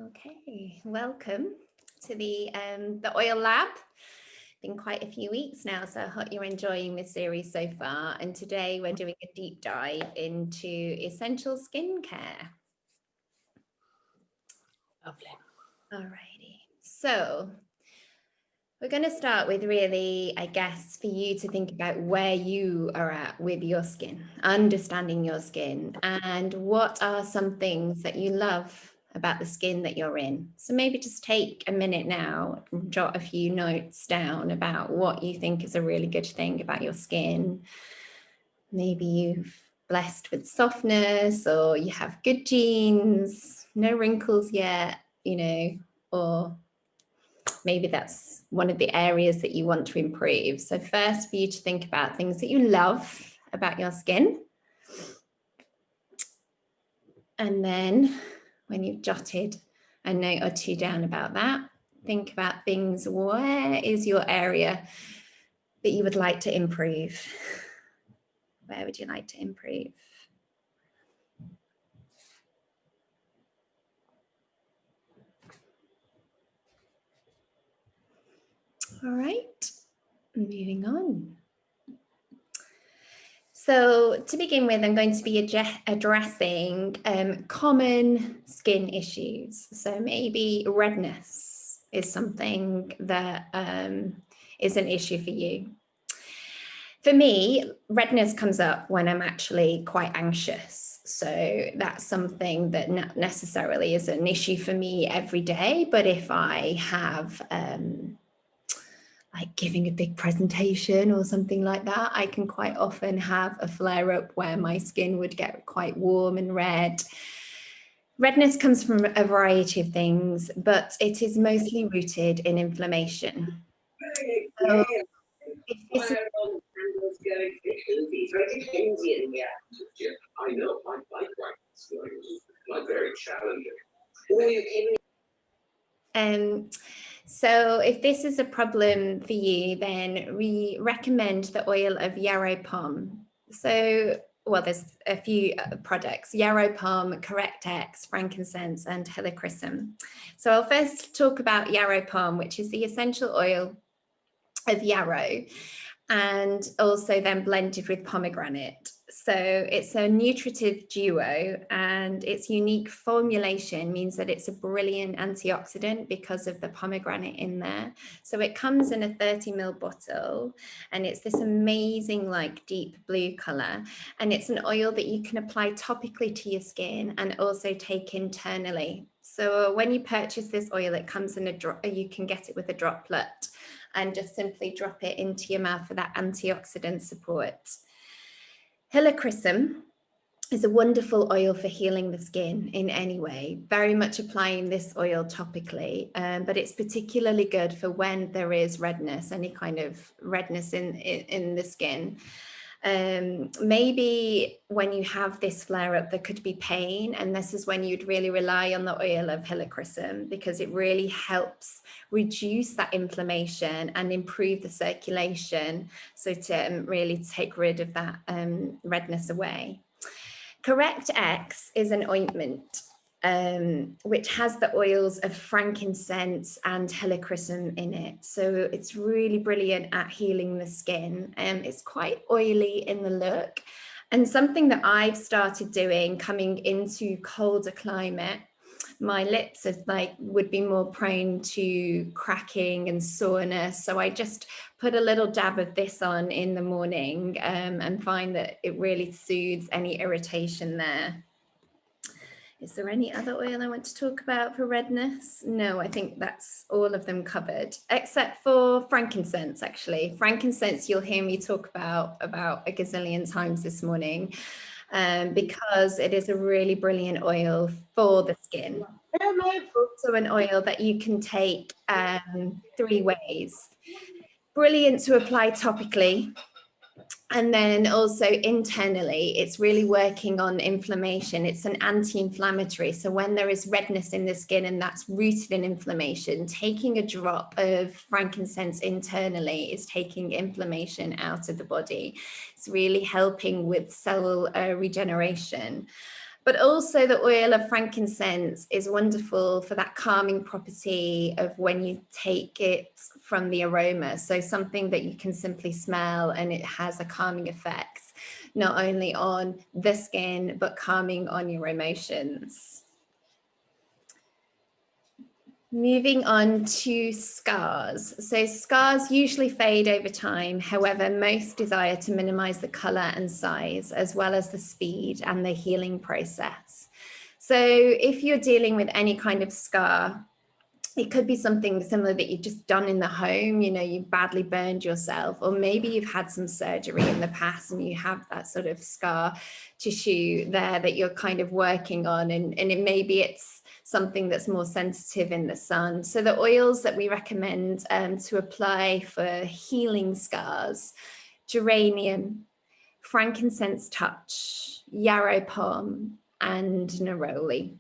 Okay, welcome to the oil lab. Been quite a few weeks now, so I hope you're enjoying this series so far. And today we're doing a deep dive into essential skincare. Lovely. Alrighty, so we're going to start with really, I guess, for you to think about where you are at with your skin, understanding your skin, and what are some things that you love about the skin that you're in. So maybe just take a minute now, jot a few notes down about what you think is a really good thing about your skin. Maybe you've blessed with softness, or you have good genes, no wrinkles yet, or maybe that's one of the areas that you want to improve. So first, for you to think about things that you love about your skin. And then when you've jotted a note or two down about that, think about things. Where is your area that you would like to improve? Where would you like to improve? All right, moving on. So to begin with, I'm going to be addressing common skin issues. So maybe redness is something that is an issue for you. For me, redness comes up when I'm actually quite anxious. So that's something that not necessarily is an issue for me every day. But if I have like giving a big presentation or something like that, I can quite often have a flare up where my skin would get quite warm and red. Redness comes from a variety of things, but it is mostly rooted in inflammation. So if this is I know, I like like very challenging. So if this is a problem for you, then we recommend the oil of yarrow palm. So, well, there's a few products: yarrow palm, Correct-X, frankincense, and helichrysum. So I'll first talk about yarrow palm, which is the essential oil of yarrow, and also then blended with pomegranate. So it's a nutritive duo, and its unique formulation means that it's a brilliant antioxidant because of the pomegranate in there. So it comes in a 30 ml bottle, and it's this amazing like deep blue color, and it's an oil that you can apply topically to your skin and also take internally. So when you purchase this oil, it comes in a drop, you can get it with a droplet, and just simply drop it into your mouth for that antioxidant support. Helichrysum is a wonderful oil for healing the skin in any way, very much applying this oil topically, but it's particularly good for when there is redness, any kind of redness in the skin. Maybe when you have this flare up, there could be pain, and this is when you'd really rely on the oil of helichrysum, because it really helps reduce that inflammation and improve the circulation, so to really take rid of that redness away. Correct-X is an ointment which has the oils of frankincense and helichrysum in it. So it's really brilliant at healing the skin. It's quite oily in the look, and something that I've started doing coming into colder climate, my lips would be more prone to cracking and soreness. So I just put a little dab of this on in the morning and find that it really soothes any irritation there. Is there any other oil I want to talk about for redness? No, I think that's all of them covered, except for frankincense, actually. Frankincense, you'll hear me talk about a gazillion times this morning, because it is a really brilliant oil for the skin. Also an oil that you can take 3 ways. Brilliant to apply topically. And then also internally, it's really working on inflammation. It's an anti-inflammatory. So when there is redness in the skin and that's rooted in inflammation, taking a drop of frankincense internally is taking inflammation out of the body. It's really helping with cell regeneration. But also the oil of frankincense is wonderful for that calming property of when you take it from the aroma. So something that you can simply smell and it has a calming effect, not only on the skin, but calming on your emotions. Moving on to scars. So scars usually fade over time. However, most desire to minimize the color and size, as well as the speed and the healing process. So if you're dealing with any kind of scar, it could be something similar that you've just done in the home, you know, you badly burned yourself, or maybe you've had some surgery in the past and you have that sort of scar tissue there that you're kind of working on, and maybe it's something that's more sensitive in the sun. So the oils that we recommend to apply for healing scars: geranium, frankincense touch, yarrow palm, and neroli.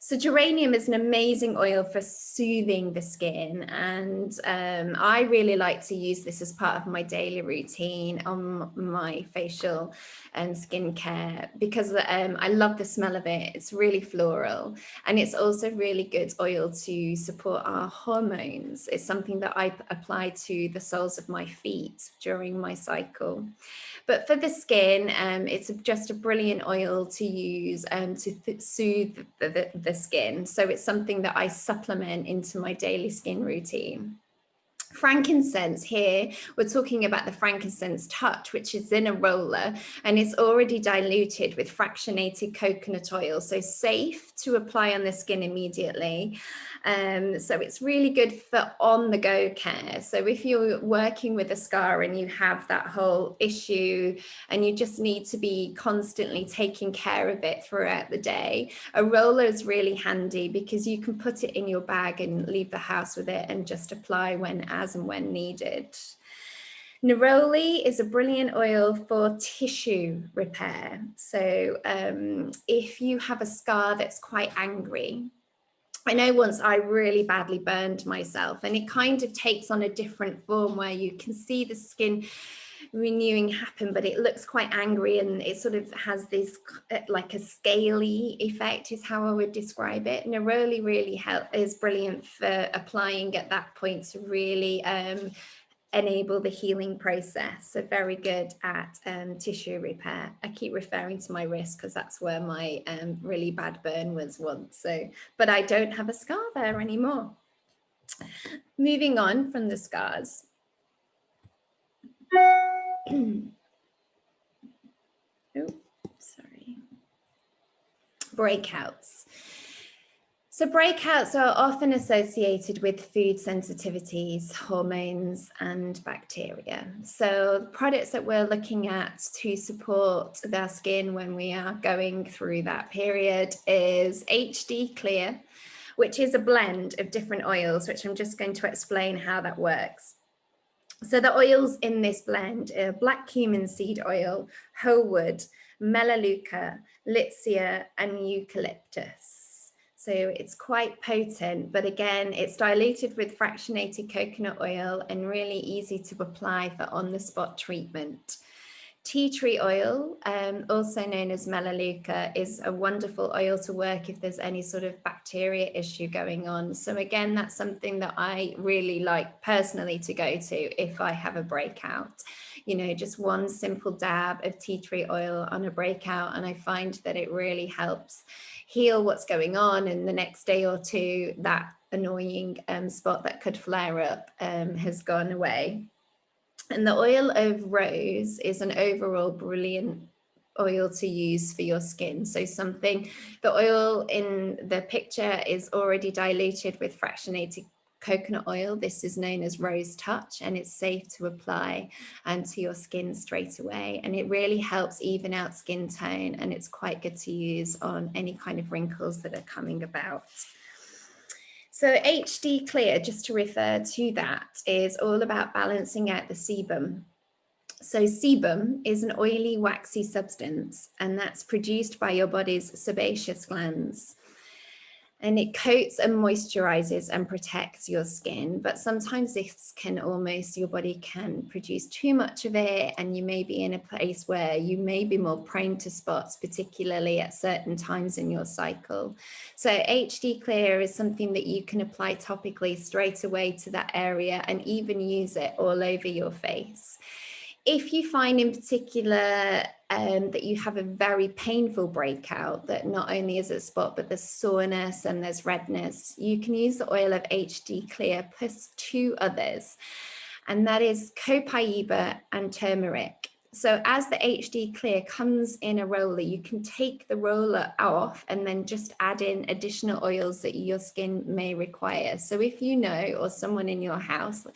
So geranium is an amazing oil for soothing the skin, and I really like to use this as part of my daily routine on my facial and skincare because I love the smell of it. It's really floral, and it's also really good oil to support our hormones. It's something that I apply to the soles of my feet during my cycle. But for the skin, it's just a brilliant oil to use to soothe the skin. So it's something that I supplement into my daily skin routine. Frankincense, here we're talking about the frankincense touch, which is in a roller and it's already diluted with fractionated coconut oil, so safe to apply on the skin immediately. So it's really good for on-the-go care. So if you're working with a scar and you have that whole issue and you just need to be constantly taking care of it throughout the day, a roller is really handy because you can put it in your bag and leave the house with it and just apply as and when needed. Neroli is a brilliant oil for tissue repair. So if you have a scar that's quite angry, I know once I really badly burned myself, and it kind of takes on a different form where you can see the skin renewing happen, but it looks quite angry and it sort of has this like a scaly effect is how I would describe it. Neroli really is brilliant for applying at that point to really enable the healing process. So very good at tissue repair. I keep referring to my wrist because that's where my really bad burn was once. So, but I don't have a scar there anymore. Moving on from the scars. Oh, sorry. Breakouts. So breakouts are often associated with food sensitivities, hormones, and bacteria. So the products that we're looking at to support our skin when we are going through that period is HD Clear, which is a blend of different oils, which I'm just going to explain how that works. So the oils in this blend are black cumin seed oil, whole wood, melaleuca, litsea, and eucalyptus. So it's quite potent, but again, it's diluted with fractionated coconut oil and really easy to apply for on-the-spot treatment. Tea tree oil, also known as melaleuca, is a wonderful oil to work if there's any sort of bacteria issue going on. So again, that's something that I really like personally to go to if I have a breakout. You know, just one simple dab of tea tree oil on a breakout, and I find that it really helps heal what's going on, and the next day or two, that annoying spot that could flare up has gone away. And the oil of rose is an overall brilliant oil to use for your skin. So the oil in the picture is already diluted with fractionated coconut oil. This is known as Rose Touch, and it's safe to apply to your skin straight away. And it really helps even out skin tone, and it's quite good to use on any kind of wrinkles that are coming about. So HD Clear, just to refer to that, is all about balancing out the sebum. So sebum is an oily, waxy substance, and that's produced by your body's sebaceous glands. And it coats and moisturizes and protects your skin, but sometimes this can almost, your body can produce too much of it, and you may be in a place where you may be more prone to spots, particularly at certain times in your cycle. So HD Clear is something that you can apply topically straight away to that area and even use it all over your face. If you find in particular that you have a very painful breakout, that not only is it spot, but there's soreness and there's redness, you can use the oil of HD Clear plus 2 others, and that is copaiba and turmeric. So as the HD Clear comes in a roller, you can take the roller off and then just add in additional oils that your skin may require. So if you know, or someone in your house,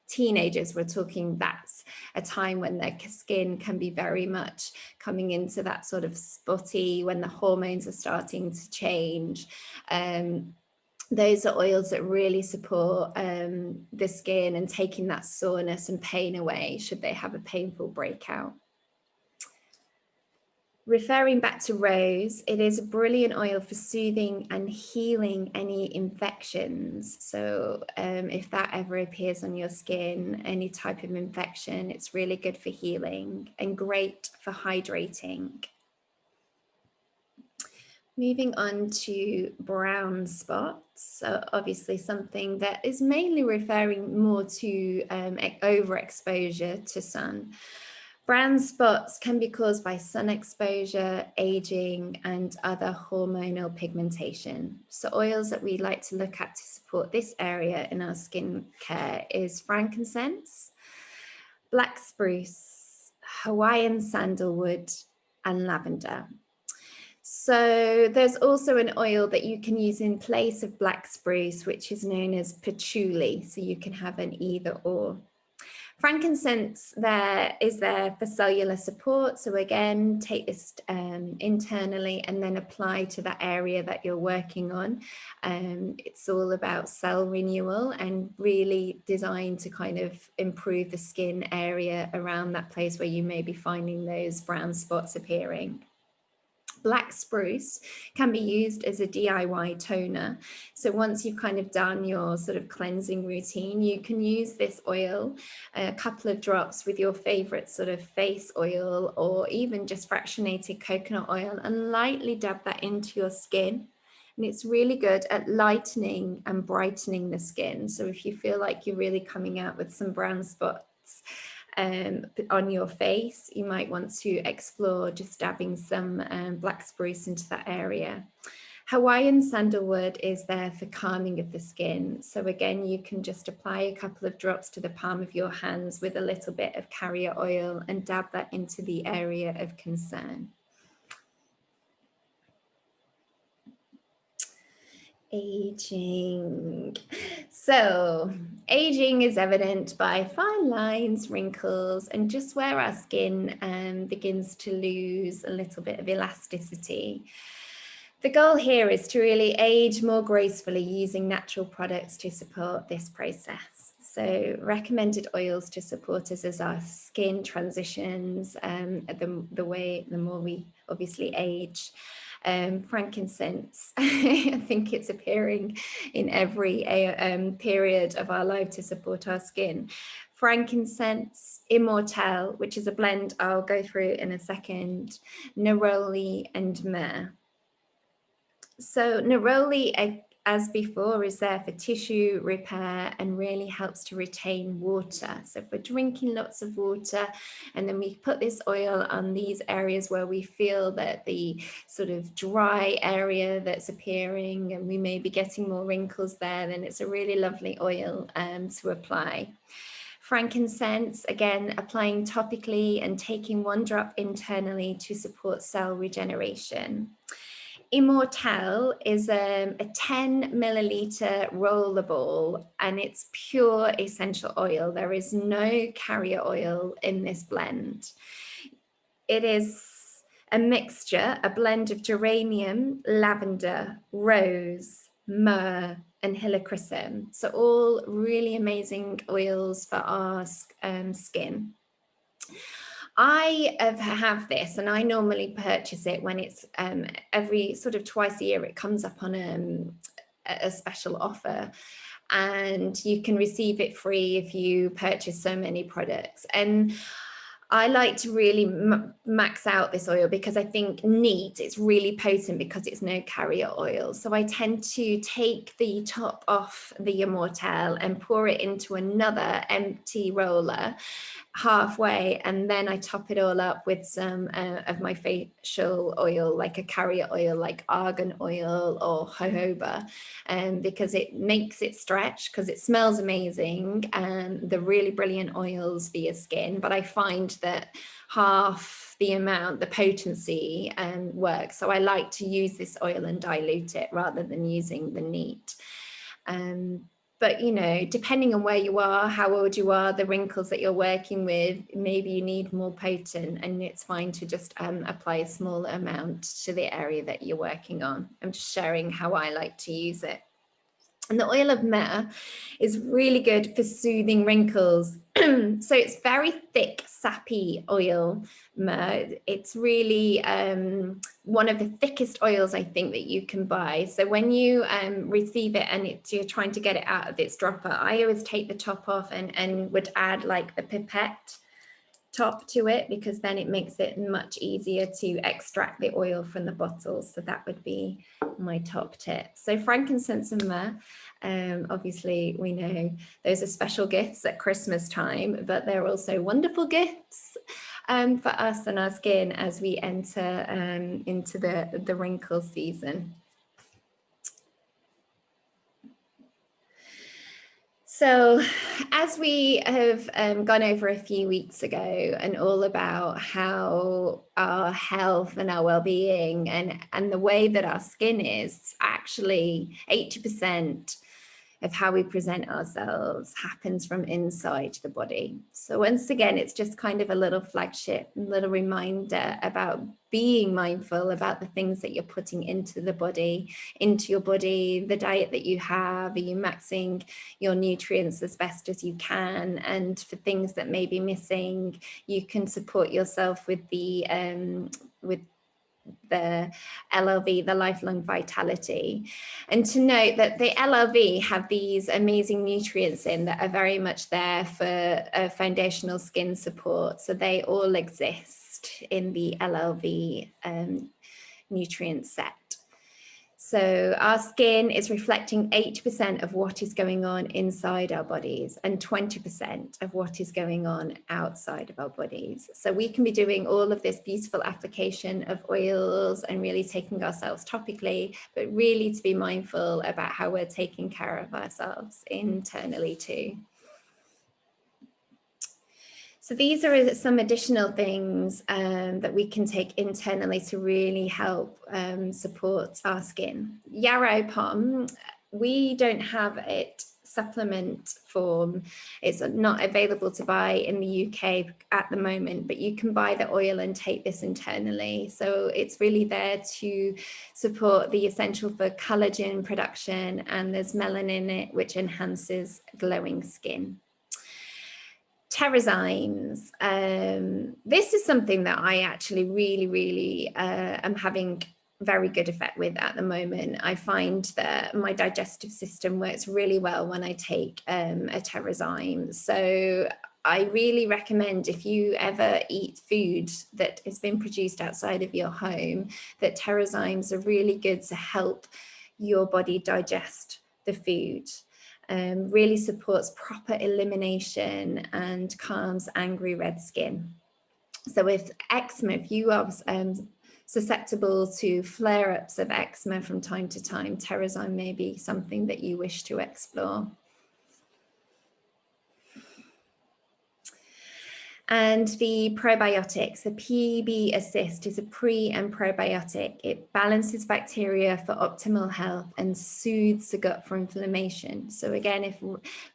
teenagers, we're talking, that's a time when their skin can be very much coming into that sort of spotty, when the hormones are starting to change. Those are oils that really support the skin and taking that soreness and pain away should they have a painful breakout. Referring back to rose, it is a brilliant oil for soothing and healing any infections. So if that ever appears on your skin, any type of infection, it's really good for healing and great for hydrating. Moving on to brown spots, so obviously something that is mainly referring more to overexposure to sun. Brown spots can be caused by sun exposure, aging, and other hormonal pigmentation. So oils that we like to look at to support this area in our skin care is frankincense, black spruce, Hawaiian sandalwood, and lavender. So there's also an oil that you can use in place of black spruce, which is known as patchouli. So you can have an either or. Frankincense is there for cellular support. So again, take this internally and then apply to that area that you're working on. It's all about cell renewal and really designed to kind of improve the skin area around that place where you may be finding those brown spots appearing. Black spruce can be used as a DIY toner. So once you've kind of done your sort of cleansing routine, you can use this oil, a couple of drops with your favorite sort of face oil, or even just fractionated coconut oil, and lightly dab that into your skin. And it's really good at lightening and brightening the skin. So if you feel like you're really coming out with some brown spots on your face, you might want to explore just dabbing some black spruce into that area. Hawaiian sandalwood is there for calming of the skin. So again, you can just apply a couple of drops to the palm of your hands with a little bit of carrier oil and dab that into the area of concern. Aging. So aging is evident by fine lines, wrinkles, and just where our skin begins to lose a little bit of elasticity. The goal here is to really age more gracefully using natural products to support this process. So recommended oils to support us as our skin transitions, the more we obviously age. Frankincense, I think it's appearing in every period of our life to support our skin. Frankincense, Immortelle, which is a blend I'll go through in a second, neroli, and myrrh. So neroli, as before, is there for tissue repair and really helps to retain water. So if we're drinking lots of water and then we put this oil on these areas where we feel that the sort of dry area that's appearing and we may be getting more wrinkles there, then it's a really lovely oil to apply. Frankincense, again, applying topically and taking 1 drop internally to support cell regeneration. Immortelle is a 10 milliliter rollerball, and it's pure essential oil. There is no carrier oil in this blend. It is a mixture, a blend of geranium, lavender, rose, myrrh, and helichrysum. So all really amazing oils for our skin. I have this, and I normally purchase it when it's every sort of twice a year. It comes up on a special offer, and you can receive it free if you purchase so many products. And I like to really max out this oil because I think neat, it's really potent because it's no carrier oil. So I tend to take the top off the Immortelle and pour it into another empty roller halfway, and then I top it all up with some of my facial oil, like a carrier oil like argan oil or jojoba, because it makes it stretch, because it smells amazing, and the really brilliant oils for your skin. But I find that half the amount, the potency works. So I like to use this oil and dilute it rather than using the neat. But, you know, depending on where you are, how old you are, the wrinkles that you're working with, maybe you need more potent, and it's fine to just apply a small amount to the area that you're working on. I'm just sharing how I like to use it. And the oil of myrrh is really good for soothing wrinkles. So it's very thick, sappy oil, myrrh. It's really one of the thickest oils I think that you can buy. So when you receive it and you're trying to get it out of its dropper, I always take the top off and would add like the pipette top to it, because then it makes it much easier to extract the oil from the bottles. So that would be my top tip. So frankincense and myrrh, obviously we know those are special gifts at Christmas time, but they're also wonderful gifts for us and our skin as we enter into the wrinkle season. So as we have gone over a few weeks ago, and all about how our health and our well-being and the way that our skin is, actually 80% of how we present ourselves happens from inside the body. So once again, it's just kind of a little flagship, little reminder about being mindful about the things that you're putting into the body, into your body, the diet that you have. Are you maxing your nutrients as best as you can? And for things that may be missing, you can support yourself with the LLV, the lifelong vitality. And to note that the LLV have these amazing nutrients in that are very much there for foundational skin support. So they all exist in the LLV nutrient set. So our skin is reflecting 80% of what is going on inside our bodies and 20% of what is going on outside of our bodies. So we can be doing all of this beautiful application of oils and really taking ourselves topically, but really to be mindful about how we're taking care of ourselves internally too. So these are some additional things that we can take internally to really help support our skin. Yarrow Pom, we don't have it supplement form. It's not available to buy in the UK at the moment, but you can buy the oil and take this internally. So it's really there to support the essential for collagen production, and there's melanin in it, which enhances glowing skin. Terrazymes. This is something that I actually really am having very good effect with at the moment. I find that my digestive system works really well when I take a Terrazyme. So I really recommend, if you ever eat food that has been produced outside of your home, that Terrazymes are really good to help your body digest the food. Really supports proper elimination and calms angry red skin. So with eczema, if you are susceptible to flare-ups of eczema from time to time, Terrazyme may be something that you wish to explore. And the probiotics, the PB Assist is a pre and probiotic. It balances bacteria for optimal health and soothes the gut for inflammation. So again, if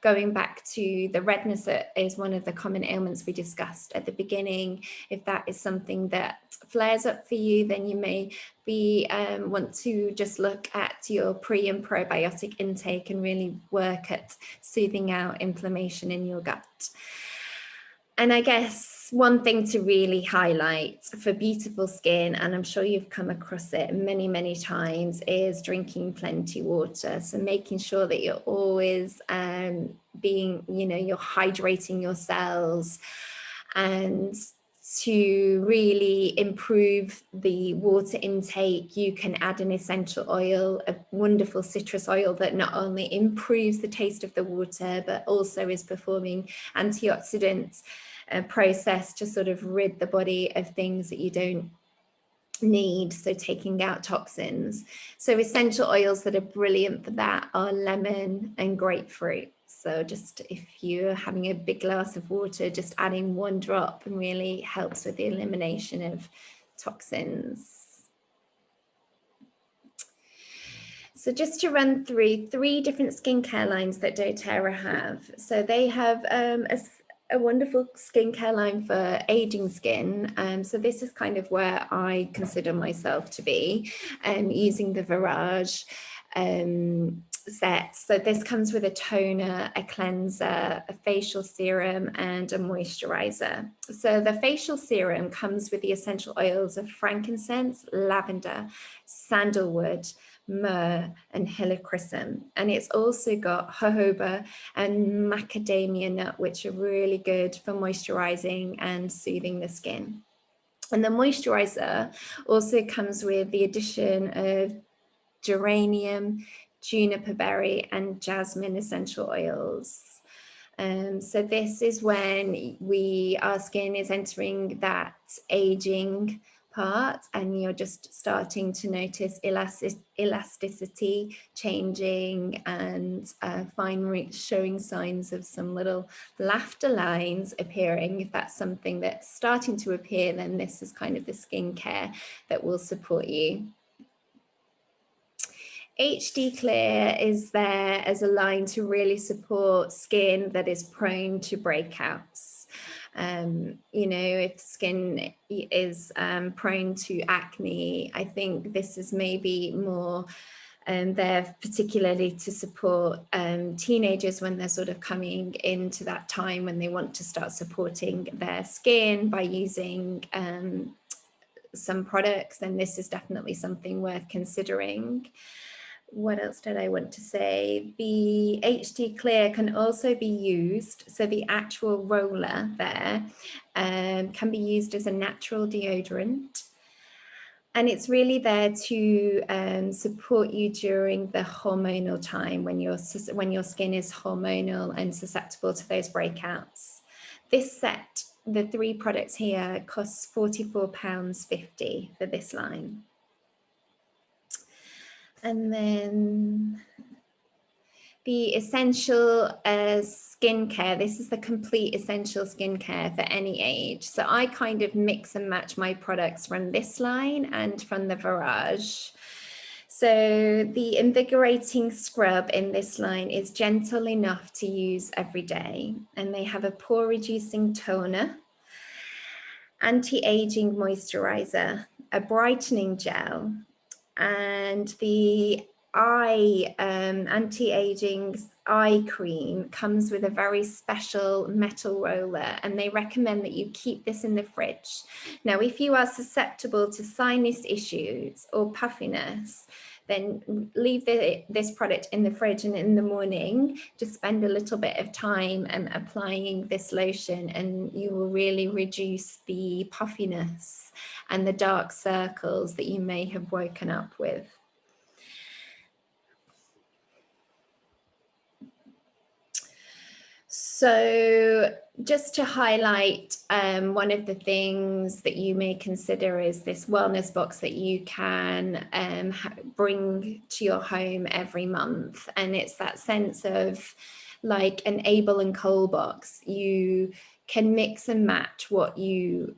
going back to the redness that is one of the common ailments we discussed at the beginning, if that is something that flares up for you, then you may be want to just look at your pre and probiotic intake and really work at soothing out inflammation in your gut. And I guess one thing to really highlight for beautiful skin, and I'm sure you've come across it many, many times, is drinking plenty water. So making sure that you're always you're hydrating your cells, and to really improve the water intake, you can add an essential oil, a wonderful citrus oil that not only improves the taste of the water, but also is performing antioxidant process to sort of rid the body of things that you don't need, so taking out toxins. So essential oils that are brilliant for that are lemon and grapefruit. So just if you're having a big glass of water, just adding 1 drop really helps with the elimination of toxins. So just to run through 3 different skincare lines that doTERRA have. So they have a wonderful skincare line for aging skin. So this is kind of where I consider myself to be, using the Virage set. So this comes with a toner, a cleanser, a facial serum, and a moisturizer. So the facial serum comes with the essential oils of frankincense, lavender, sandalwood, myrrh, and helichrysum. And it's also got jojoba and macadamia nut, which are really good for moisturizing and soothing the skin. And the moisturizer also comes with the addition of geranium, juniper berry, and jasmine essential oils. So this is when our skin is entering that aging part, and you're just starting to notice elasticity changing, and showing signs of some little laughter lines appearing. If that's something that's starting to appear, then this is kind of the skincare that will support you. HD Clear is there as a line to really support skin that is prone to breakouts. If skin is prone to acne, I think this is maybe more there particularly to support teenagers when they're sort of coming into that time when they want to start supporting their skin by using some products. And this is definitely something worth considering. What else did I want to say? The HD Clear can also be used, so the actual roller there can be used as a natural deodorant. And it's really there to support you during the hormonal time when your skin is hormonal and susceptible to those breakouts. This set, the 3 products here, costs £44.50 for this line. And then the essential skincare. This is the complete essential skincare for any age. So I kind of mix and match my products from this line and from the Virage. So the invigorating scrub in this line is gentle enough to use every day. And they have a pore reducing toner, anti-aging moisturizer, a brightening gel, and the anti-aging eye cream comes with a very special metal roller, and they recommend that you keep this in the fridge. Now, if you are susceptible to sinus issues or puffiness, then leave this product in the fridge, and in the morning, just spend a little bit of time applying this lotion, and you will really reduce the puffiness and the dark circles that you may have woken up with. So just to highlight, one of the things that you may consider is this wellness box that you can bring to your home every month. And it's that sense of like an Abel and Cole box. You can mix and match what you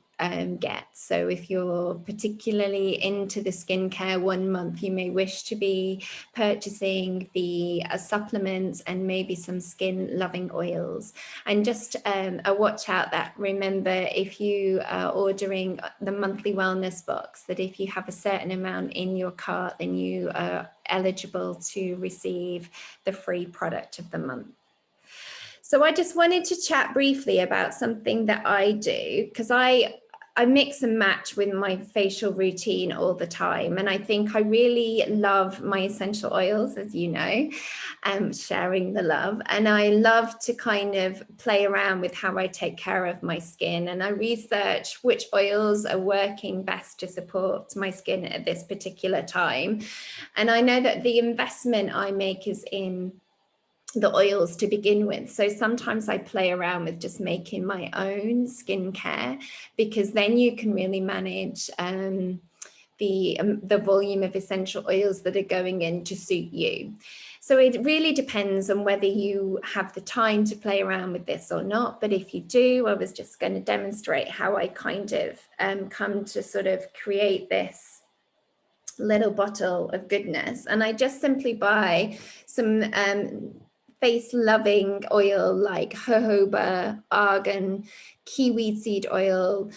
get. So if you're particularly into the skincare one month, you may wish to be purchasing the supplements and maybe some skin loving oils. And just a watch out that, remember, if you are ordering the monthly wellness box, that if you have a certain amount in your cart, then you are eligible to receive the free product of the month. So I just wanted to chat briefly about something that I do, because I mix and match with my facial routine all the time. And I think I really love my essential oils, as you know, sharing the love. And I love to kind of play around with how I take care of my skin. And I research which oils are working best to support my skin at this particular time. And I know that the investment I make is in the oils to begin with. So sometimes I play around with just making my own skincare, because then you can really manage the volume of essential oils that are going in to suit you. So it really depends on whether you have the time to play around with this or not. But if you do, I was just going to demonstrate how I kind of come to sort of create this little bottle of goodness. And I just simply buy some face loving oil like jojoba, argan, kiwi seed oil,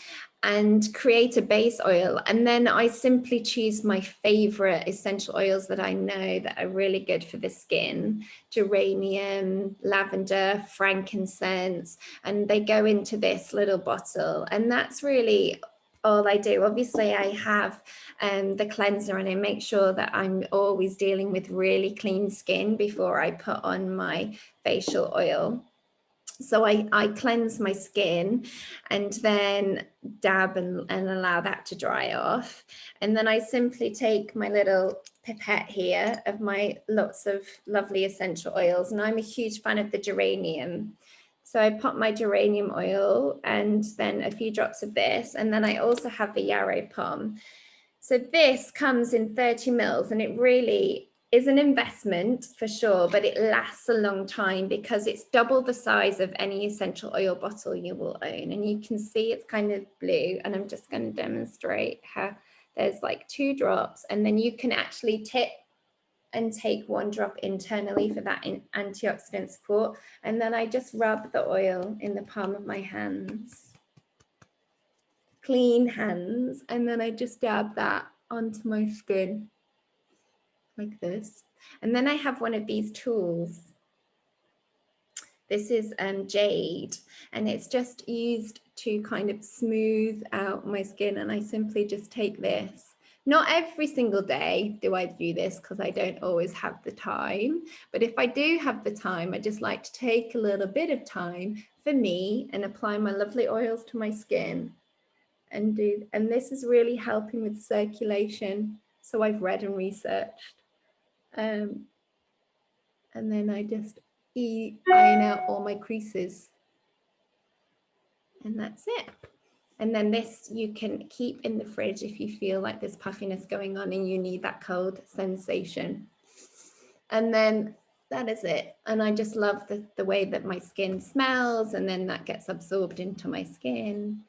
and create a base oil. And then I simply choose my favorite essential oils that I know that are really good for the skin: geranium, lavender, frankincense, and they go into this little bottle. And that's really all I do. Obviously I have the cleanser, and I make sure that I'm always dealing with really clean skin before I put on my facial oil. So I cleanse my skin and then dab and allow that to dry off. And then I simply take my little pipette here of my lots of lovely essential oils. And I'm a huge fan of the geranium. So I put my geranium oil and then a few drops of this. And then I also have the yarrow pom. So this comes in 30 mils, and it really is an investment for sure, but it lasts a long time because it's double the size of any essential oil bottle you will own. And you can see it's kind of blue, and I'm just going to demonstrate how there's like 2 drops, and then you can actually tip and take 1 drop internally for that antioxidant support. And then I just rub the oil in the palm of my hands. Clean hands, and then I just dab that onto my skin like this. And then I have one of these tools. This is jade, and it's just used to kind of smooth out my skin. And I simply just take this. Not every single day do I do this, because I don't always have the time. But if I do have the time, I just like to take a little bit of time for me and apply my lovely oils to my skin. And this is really helping with circulation. So I've read and researched. And then I just iron out all my creases. And that's it. And then this you can keep in the fridge if you feel like there's puffiness going on and you need that cold sensation. And then that is it. And I just love the way that my skin smells, and then that gets absorbed into my skin.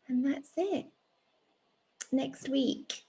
And that's it. Next week,